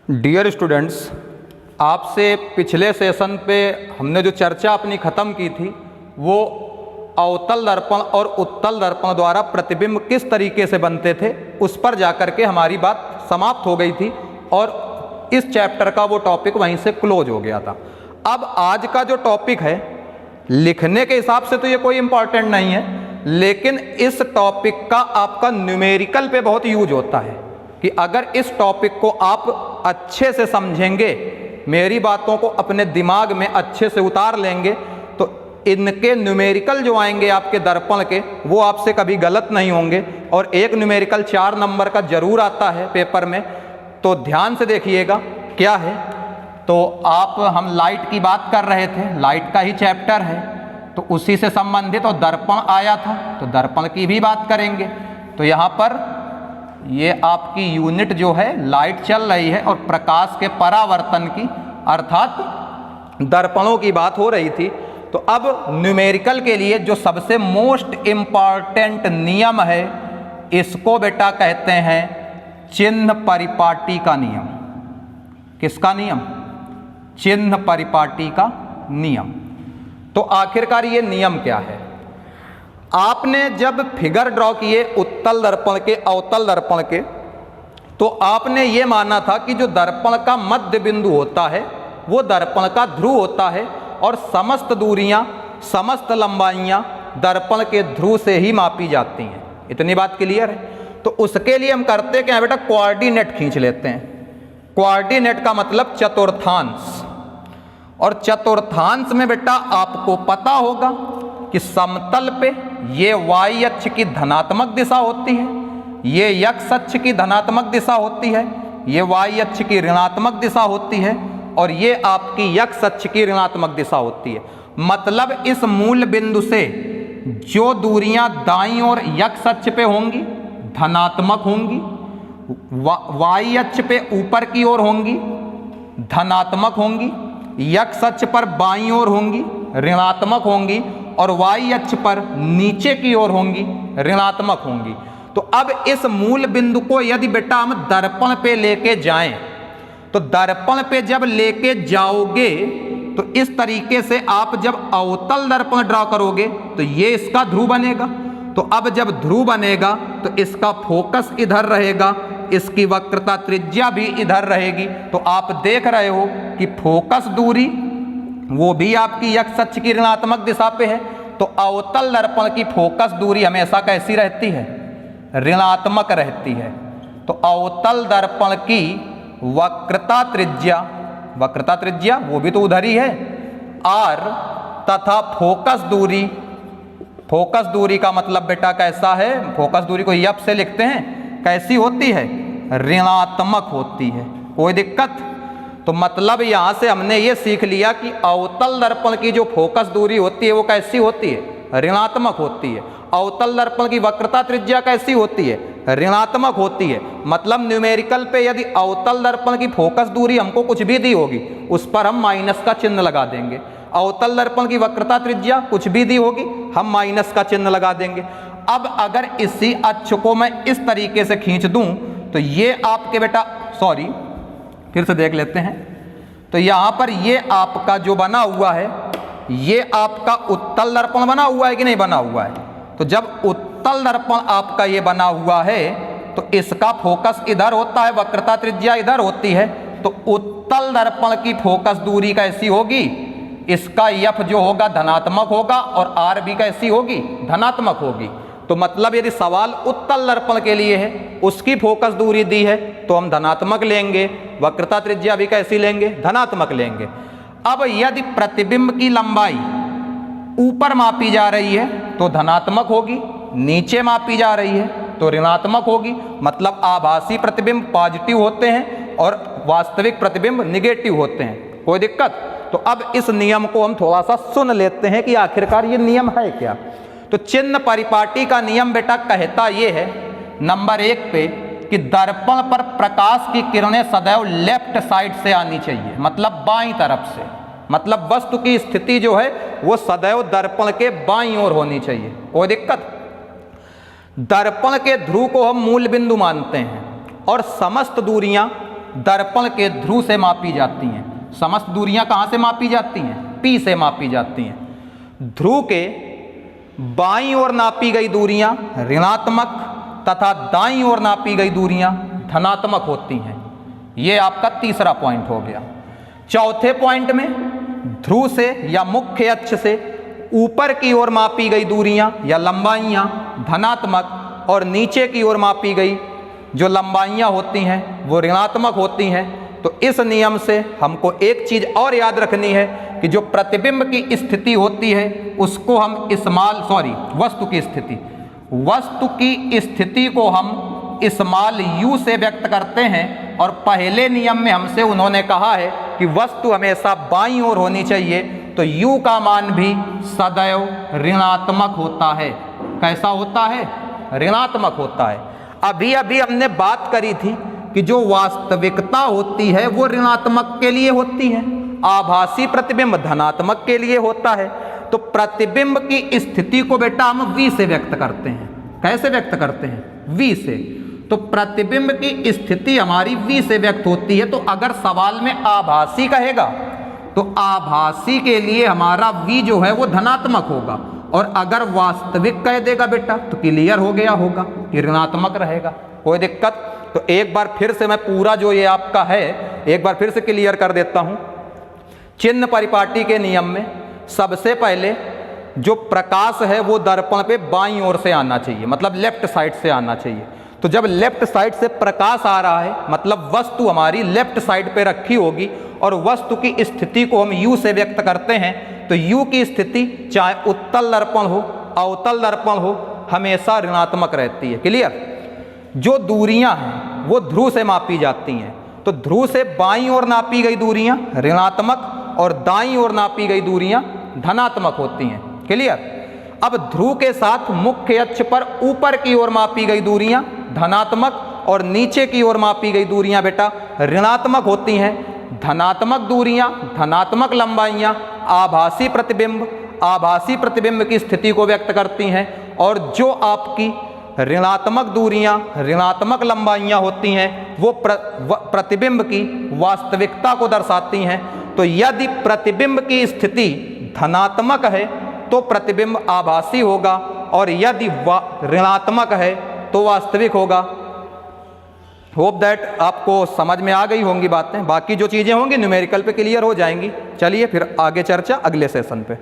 Dear students, आपसे पिछले session पे हमने जो चर्चा अपनी ख़त्म की थी वो अवतल दर्पण और उत्तल दर्पण द्वारा प्रतिबिंब किस तरीके से बनते थे उस पर जाकर के हमारी बात समाप्त हो गई थी और इस चैप्टर का वो टॉपिक वहीं से क्लोज हो गया था। अब आज का जो टॉपिक है लिखने के हिसाब से तो ये कोई इम्पॉर्टेंट नहीं है, लेकिन इस टॉपिक का आपका न्यूमेरिकल पे बहुत यूज होता है कि अगर इस टॉपिक को आप अच्छे से समझेंगे, मेरी बातों को अपने दिमाग में अच्छे से उतार लेंगे तो इनके न्यूमेरिकल जो आएंगे आपके दर्पण के वो आपसे कभी गलत नहीं होंगे। और एक न्यूमेरिकल 4 नंबर का जरूर आता है पेपर में, तो ध्यान से देखिएगा क्या है। तो हम लाइट की बात कर रहे थे, लाइट का ही चैप्टर है तो उसी से संबंधित और दर्पण आया था तो दर्पण की भी बात करेंगे। तो यहाँ पर ये आपकी यूनिट जो है लाइट चल रही है और प्रकाश के परावर्तन की अर्थात दर्पणों की बात हो रही थी। तो अब न्यूमेरिकल के लिए जो सबसे मोस्ट इम्पॉर्टेंट नियम है इसको बेटा कहते हैं चिन्ह परिपाटी का नियम। किसका नियम? चिन्ह परिपाटी का नियम। तो आखिरकार ये नियम क्या है? आपने जब फिगर ड्रॉ किए उत्तल दर्पण के अवतल दर्पण के तो आपने ये माना था कि जो दर्पण का मध्य बिंदु होता है वो दर्पण का ध्रुव होता है और समस्त दूरियां समस्त लंबाइयां दर्पण के ध्रुव से ही मापी जाती हैं। इतनी बात क्लियर है? तो उसके लिए हम करते क्या बेटा, कोऑर्डिनेट खींच लेते हैं। कोऑर्डिनेट का मतलब चतुर्थांश, और चतुर्थांश में बेटा आपको पता होगा कि समतल पे ये y अक्ष की धनात्मक दिशा होती है, ये x अक्ष की धनात्मक दिशा होती है, ये y अक्ष की ऋणात्मक दिशा होती है और ये आपकी x अक्ष की ऋणात्मक दिशा होती है। मतलब इस मूल बिंदु से जो दूरियां दाईं और x अक्ष पे होंगी धनात्मक होंगी, y अक्ष पे ऊपर की ओर होंगी धनात्मक होंगी, x अक्ष पर बाईं ओर होंगी ऋणात्मक होंगी और y अक्ष पर नीचे की ओर होंगी ऋणात्मक होंगी। तो अब इस मूल बिंदु को यदि बेटा हम दर्पण पे लेके जाएं तो दर्पण पे जब लेके जाओगे तो इस तरीके से आप जब अवतल दर्पण ड्रॉ करोगे तो ये इसका ध्रुव बनेगा। तो अब जब ध्रुव बनेगा तो इसका फोकस इधर रहेगा, इसकी वक्रता त्रिज्या भी इधर रहेगी। तो आप देख रहे हो कि फोकस दूरी वो भी आपकी x अक्ष की ऋणात्मक दिशा पे है। तो अवतल दर्पण की फोकस दूरी हमेशा कैसी रहती है? ऋणात्मक रहती है। तो अवतल दर्पण की वक्रता त्रिज्या वो भी तो उधर ही है r, तथा फोकस दूरी का मतलब बेटा कैसा है? फोकस दूरी को यप से लिखते हैं, कैसी होती है? ऋणात्मक होती है। कोई दिक्कत? तो मतलब यहां से हमने ये सीख लिया कि अवतल दर्पण की जो फोकस दूरी होती है वो कैसी होती है? ऋणात्मक होती है। अवतल दर्पण की वक्रता त्रिज्या कैसी होती है? ऋणात्मक होती है। मतलब न्यूमेरिकल पे यदि अवतल दर्पण की फोकस दूरी हमको कुछ भी दी होगी उस पर हम माइनस का चिन्ह लगा देंगे। अवतल दर्पण की वक्रता त्रिज्या कुछ भी दी होगी हम माइनस का चिन्ह लगा देंगे। अब अगर इसी अक्ष को मैं इस तरीके से खींच दूं तो ये आपके बेटा फिर से देख लेते हैं। तो यहां पर ये आपका जो बना हुआ है ये आपका उत्तल दर्पण बना हुआ है कि नहीं बना हुआ है? तो जब उत्तल दर्पण आपका ये बना हुआ है तो इसका फोकस इधर होता है, वक्रता त्रिज्या इधर होती है। तो उत्तल दर्पण की फोकस दूरी कैसी होगी? इसका यफ जो होगा धनात्मक होगा और आर भी कैसी होगी? धनात्मक होगी। तो मतलब यदि सवाल उत्तल दर्पण के लिए है उसकी फोकस दूरी दी है तो हम धनात्मक लेंगे, वक्रता त्रिज्या भी कैसी लेंगे? धनात्मक लेंगे। अब यदि प्रतिबिंब की लंबाई ऊपर मापी जा रही है तो धनात्मक होगी, नीचे मापी जा रही है तो ऋणात्मक होगी। मतलब आभासी प्रतिबिंब पॉजिटिव होते हैं और वास्तविक प्रतिबिंब निगेटिव होते हैं। कोई दिक्कत? तो अब इस नियम को हम थोड़ा सा सुन लेते हैं कि आखिरकार ये नियम है क्या। तो चिन्ह परिपाटी का नियम बेटा कहता ये है नंबर 1 पे कि दर्पण पर प्रकाश की किरणें सदैव लेफ्ट साइड से आनी चाहिए, मतलब बाईं तरफ से। मतलब वस्तु की स्थिति जो है वो सदैव दर्पण के बाईं ओर होनी चाहिए। कोई दिक्कत? दर्पण के ध्रुव को हम मूल बिंदु मानते हैं और समस्त दूरियां दर्पण के ध्रुव से मापी जाती हैं। समस्त दूरियां कहाँ से मापी जाती हैं? P से मापी जाती हैं। ध्रुव के बाईं ओर नापी गई दूरियां ऋणात्मक तथा दाईं ओर नापी गई दूरियां धनात्मक होती हैं। ये आपका तीसरा पॉइंट हो गया। चौथे पॉइंट में ध्रुव से या मुख्य अक्ष से ऊपर की ओर मापी गई दूरियां या लंबाइयां धनात्मक और नीचे की ओर मापी गई जो लंबाइयां होती हैं वो ऋणात्मक होती हैं। तो इस नियम से हमको एक चीज और याद रखनी है कि जो प्रतिबिंब की स्थिति होती है उसको हम वस्तु की स्थिति को हम स्मॉल u से व्यक्त करते हैं। और पहले नियम में हमसे उन्होंने कहा है कि वस्तु हमेशा बाईं ओर होनी चाहिए, तो u का मान भी सदैव ऋणात्मक होता है। कैसा होता है? ऋणात्मक होता है। अभी अभी हमने बात करी थी कि जो वास्तविकता होती है वो ऋणात्मक के लिए होती है, आभासी प्रतिबिंब धनात्मक के लिए होता है। तो प्रतिबिंब की स्थिति को बेटा हम v से व्यक्त करते हैं। कैसे व्यक्त करते हैं? v से। तो प्रतिबिंब की स्थिति हमारी v से व्यक्त होती है। तो अगर सवाल में आभासी कहेगा तो आभासी के लिए हमारा v जो है वो धनात्मक होगा, और अगर वास्तविक कह देगा बेटा तो क्लियर हो गया होगा कि ऋणात्मक रहेगा। कोई दिक्कत? तो एक बार फिर से मैं पूरा जो ये आपका है एक बार फिर से क्लियर कर देता हूं। चिन्ह परिपाटी के नियम में सबसे पहले जो प्रकाश है वो दर्पण पे बाईं ओर से आना चाहिए, मतलब लेफ्ट साइड से आना चाहिए। तो जब लेफ्ट साइड से प्रकाश आ रहा है मतलब वस्तु हमारी लेफ्ट साइड पे रखी होगी, और वस्तु की स्थिति को हम u से व्यक्त करते हैं। तो u की स्थिति चाहे उत्तल दर्पण हो अवतल दर्पण हो हमेशा ऋणात्मक रहती है। क्लियर? जो दूरियां हैं वो ध्रुव से मापी जाती हैं। तो ध्रुव से बाईं ओर नापी गई दूरियां ऋणात्मक और दाईं ओर नापी गई दूरियां धनात्मक होती हैं। क्लियर? अब ध्रुव के साथ मुख्य अक्ष पर ऊपर की ओर मापी गई दूरियां धनात्मक और नीचे की ओर मापी गई दूरियां बेटा ऋणात्मक होती हैं। धनात्मक दूरियां धनात्मक लंबाइयां आभासी प्रतिबिंब की स्थिति को व्यक्त करती हैं, और जो आपकी ऋणात्मक दूरियां ऋणात्मक लंबाइयां होती हैं वो प्रतिबिंब की वास्तविकता को दर्शाती हैं। तो यदि प्रतिबिंब की स्थिति धनात्मक है तो प्रतिबिंब आभासी होगा, और यदि ऋणात्मक है तो वास्तविक होगा। होप दैट आपको समझ में आ गई होंगी बातें। बाकी जो चीज़ें होंगी न्यूमेरिकल पे क्लियर हो जाएंगी। चलिए फिर आगे चर्चा अगले सेशन पे।